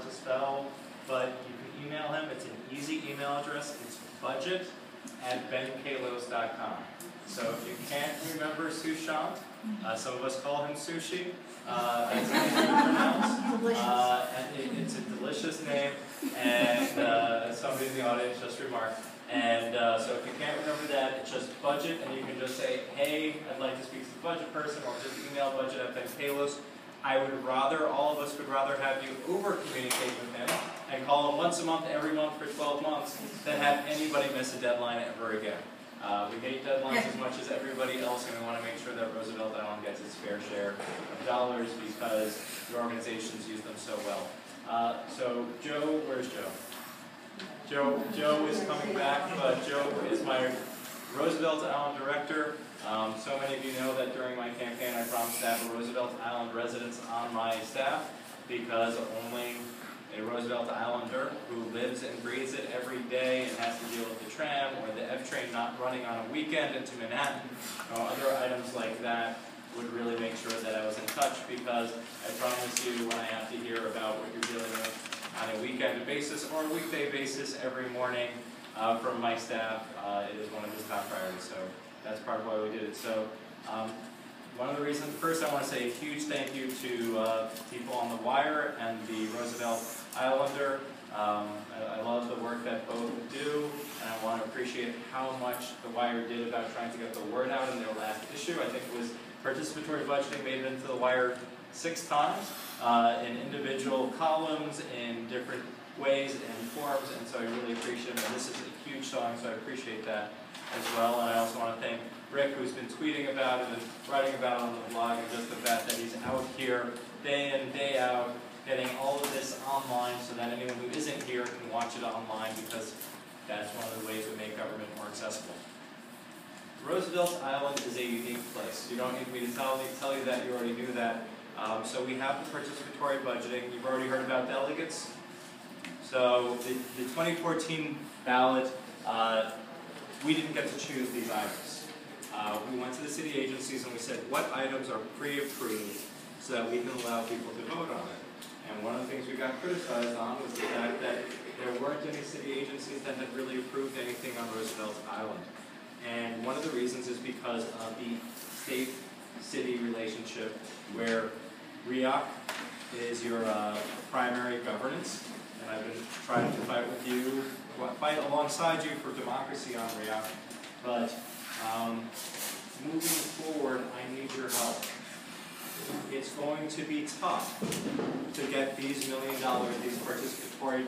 to spell, but you can email him. It's an easy email address. It's budget@benkallos.com. So if you can't remember Sushant, some of us call him Sushi. It's easy to pronounce. And it's a delicious name, and somebody in the audience just remarked. And so if you can't remember that, it's just budget, and you can just say, hey, I'd like to speak to the budget person, or just email budget@benkallos. I would rather, all of us would rather have you over-communicate with him and call him once a month, every month for 12 months, than have anybody miss a deadline ever again. We hate deadlines as much as everybody else, and we want to make sure that Roosevelt Island gets its fair share of dollars because the organizations use them so well. So Joe, where's Joe? Joe is coming back, but Joe is my Roosevelt Island director. So many of you know that during my campaign I promised to have a Roosevelt Island resident on my staff because only a Roosevelt Islander who lives and breathes it every day and has to deal with the tram or the F train not running on a weekend into Manhattan or other items like that would really make sure that I was in touch, because I promise you when I have to hear about what you're dealing with on a weekend basis or a weekday basis every morning from my staff, it is one of his top priorities. So that's part of why we did it. So one of the reasons, first I want to say a huge thank you to people on the wire and the Roosevelt Islander. I love the work that both do, and I want to appreciate how much the wire did about trying to get the word out in their last issue. I think it was participatory budgeting made it into the wire 6 times in individual columns in different ways and forms, and so I really appreciate it. And this is a huge song, so I appreciate that as well. And I also want to thank Rick, who's been tweeting about it and writing about it on the blog, and just the fact that he's out here day in, day out, getting all of this online so that anyone who isn't here can watch it online, because that's one of the ways we make government more accessible. Roosevelt Island is a unique place. You don't need me to tell you that, you already knew that. So we have the participatory budgeting. You've already heard about delegates. So the 2014 ballot, we didn't get to choose these items. We went to the city agencies and we said, what items are pre-approved so that we can allow people to vote on it? And one of the things we got criticized on was the fact that there weren't any city agencies that had really approved anything on Roosevelt Island. And one of the reasons is because of the state-city relationship, where REAC is your primary governance, and I've been trying to fight with you, fight alongside you for democracy on REAC, but moving forward, I need your help. It's going to be tough to get these $1 million, these participatory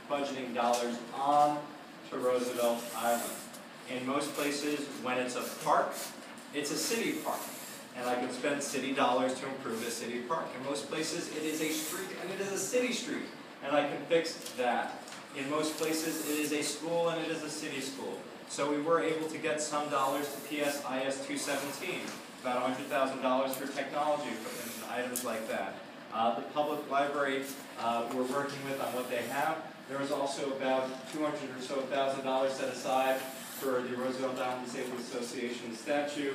budgeting dollars on to Roosevelt Island. In most places, when it's a park, it's a city park, and I can spend city dollars to improve a city park. In most places, it is a street, and it is a city street, and I can fix that. In most places, it is a school, and it is a city school. So we were able to get some dollars to PSIS 217, about $100,000 for technology equipment and items like that. The public library we're working with on what they have. There was also about $200,000 or so set aside for the Roosevelt Island Disabled Association statue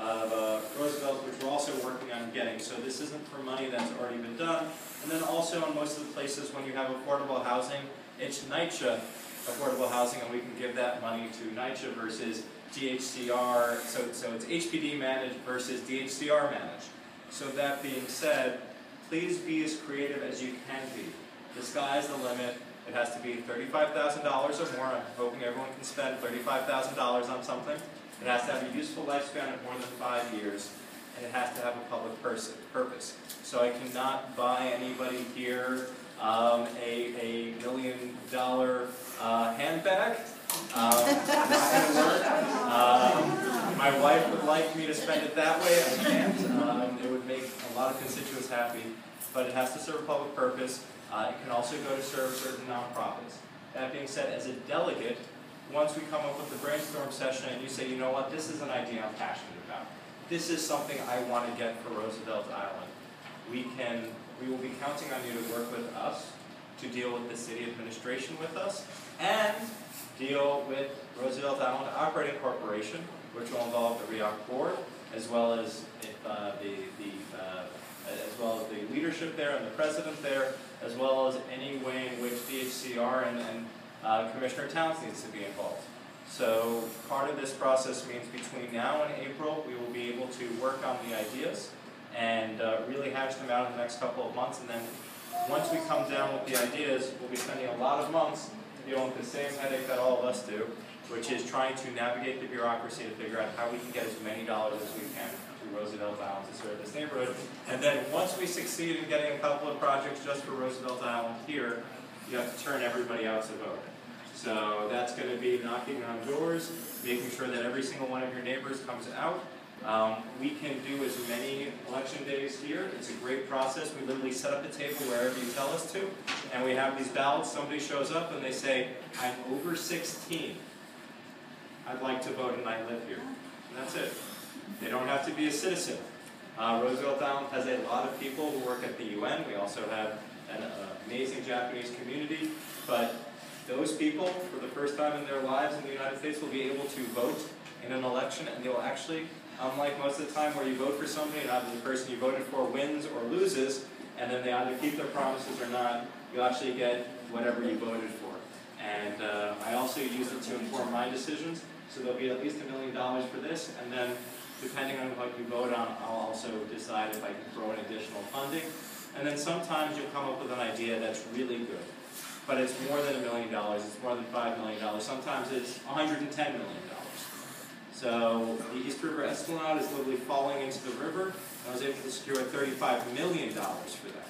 of Roosevelt, which we're also working on getting. So this isn't for money that's already been done. And then also in most of the places when you have affordable housing, it's NYCHA affordable housing, and we can give that money to NYCHA versus DHCR. So it's HPD managed versus DHCR managed. So that being said, please be as creative as you can be. The sky's the limit. It has to be $35,000 or more. I'm hoping everyone can spend $35,000 on something. It has to have a useful lifespan of more than 5 years, and it has to have a public purpose. So I cannot buy anybody here a $1 million handbag. Not going to work. My wife would like me to spend it that way. I can't. It would make a lot of constituents happy, but it has to serve a public purpose. It can also go to serve certain nonprofits. That being said, as a delegate, once we come up with the brainstorm session and you say, you know what, this is an idea I'm passionate about. This is something I want to get for Roosevelt Island. We will be counting on you to work with us, to deal with the city administration with us, and deal with Roosevelt Island Operating Corporation, which will involve the REAC board, as well as the as well as the leadership there and the president there, as well as any way in which DHCR and Commissioner Towns needs to be involved. So part of this process means between now and April, we will be able to work on the ideas and really hash them out in the next couple of months. And then once we come down with the ideas, we'll be spending a lot of months dealing with the same headache that all of us do, which is trying to navigate the bureaucracy to figure out how we can get as many dollars as we can to Roosevelt Island to serve this neighborhood. And then once we succeed in getting a couple of projects just for Roosevelt Island here, you have to turn everybody out to vote. So that's going to be knocking on doors, making sure that every single one of your neighbors comes out. We can do as many election days here. It's a great process. We literally set up a table wherever you tell us to, and we have these ballots. Somebody shows up and they say, I'm over 16. I'd like to vote and I live here. And that's it. They don't have to be a citizen. Roosevelt Island has a lot of people who work at the UN. We also have an amazing Japanese community, but those people, for the first time in their lives in the United States, will be able to vote in an election, and they'll actually, unlike most of the time where you vote for somebody and either the person you voted for wins or loses, and then they either keep their promises or not, you'll actually get whatever you voted for. And I also use it to inform my decisions, so there'll be at least $1 million for this, and then depending on what you vote on, I'll also decide if I can throw in additional funding. And then sometimes you'll come up with an idea that's really good. But it's more than $1 million, it's more than $5 million, sometimes it's $110 million. So the East River Esplanade is literally falling into the river, and I was able to secure $35 million for that.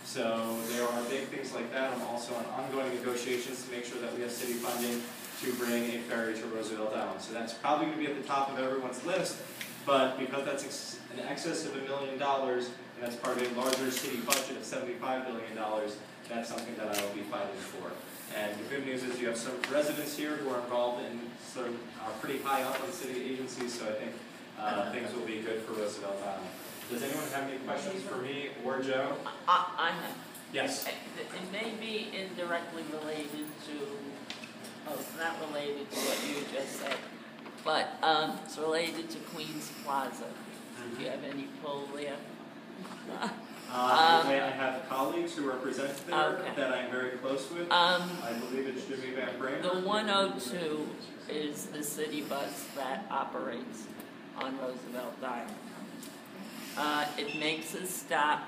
So there are big things like that. I'm also on ongoing negotiations to make sure that we have city funding to bring a ferry to Roosevelt Island. So that's probably going to be at the top of everyone's list, but because that's in excess of $1 million, and that's part of a larger city budget of $75 billion, that's something that I will be fighting for. And the good news is you have some residents here who are involved in are pretty high up on city agencies, so I think things will be good for Roosevelt Island. Does anyone have any questions for me or Joe? I have. Yes. It may be indirectly related to, it's not related to what you just said, but it's related to Queens Plaza. Do you have any pull there? I have colleagues who represent there that I'm very close with. I believe it's Jimmy Van Bramer. The 102 is the city bus that operates on Roosevelt Island. It makes a stop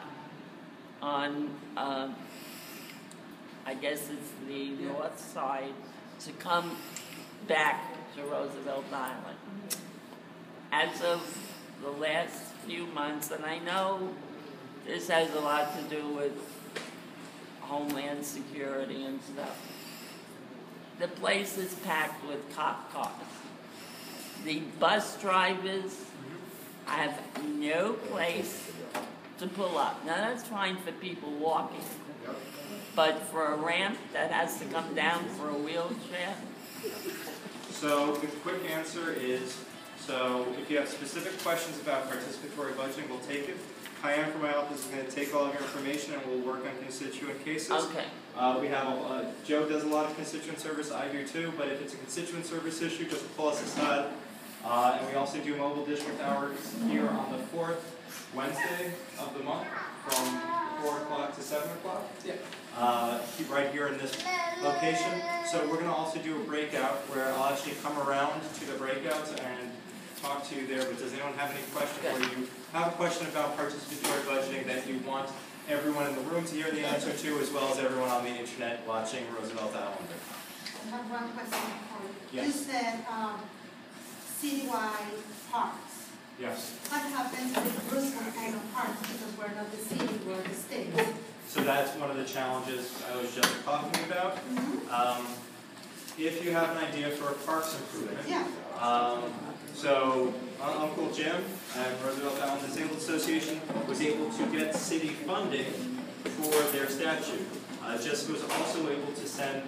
on, I guess it's the north side, to come back to Roosevelt Island. As of the last few months, and I know this has a lot to do with Homeland Security and stuff, the place is packed with cop cars. The bus drivers have no place to pull up. Now that's fine for people walking, but for a ramp that has to come down for a wheelchair? So the quick answer is, so if you have specific questions about participatory budgeting, we'll take it. Kyan from my office is going to take all of your information and we'll work on constituent cases. Okay. We have, Joe does a lot of constituent service, I do too, but if it's a constituent service issue, just pull us aside. And we also do mobile district hours here on the 4th Wednesday of the month from 4 o'clock to 7 o'clock. Yeah. Right here in this location. So we're going to also do a breakout where I'll actually come around to the breakouts and talk to you there. But does anyone have any questions? Or you have a question about participatory budgeting that you want everyone in the room to hear the answer to, as well as everyone on the internet watching Roosevelt Island? I have one question for you. Yes. You said citywide parks. Yes. What happens with Roosevelt Island parks because we're not the city, we're the state? So that's one of the challenges I was just talking about. If you have an idea for a parks improvement, so Uncle Jim and Roosevelt Island Disabled Association was able to get city funding for their statue. Jessica was also able to send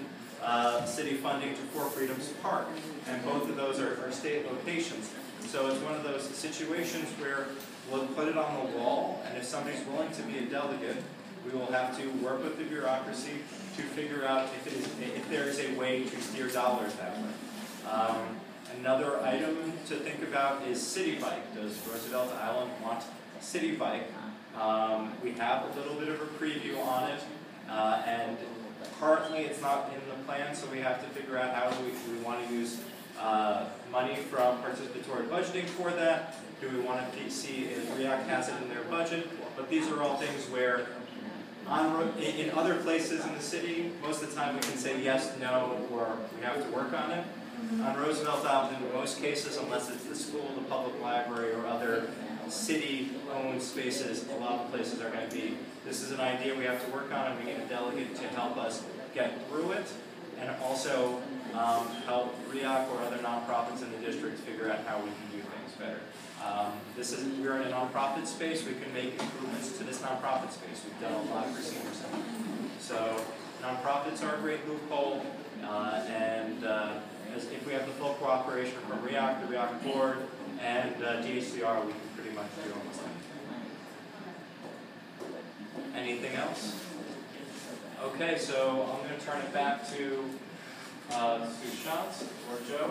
city funding to Four Freedoms Park, and both of those are state locations. So it's one of those situations where we'll put it on the wall, and if somebody's willing to be a delegate, we will have to work with the bureaucracy to figure out if there is a way to steer dollars that way. Another item to think about is City Bike. Does Roosevelt Island want City Bike We have a little bit of a preview on it, and currently it's not in the plan, so we have to figure out how do we want to use money from participatory budgeting for that. Do we want to see if REAC has it in their budget? But these are all things where in other places in the city, most of the time we can say yes, no, or we have to work on it. On Roosevelt Island, in most cases, unless it's the school, the public library, or other city-owned spaces, a lot of places are going to be, this is an idea we have to work on, and we need a delegate to help us get through it, and also help REAC or other nonprofits in the district figure out how we can do things better. We're in a nonprofit space, we can make improvements to this nonprofit space. We've done a lot for senior center. So nonprofits are a great loophole, if we have the full cooperation from REAC, the REAC board, and DHCR, we can pretty much do almost anything. Anything else? Okay, so I'm going to turn it back to Sushant or Joe.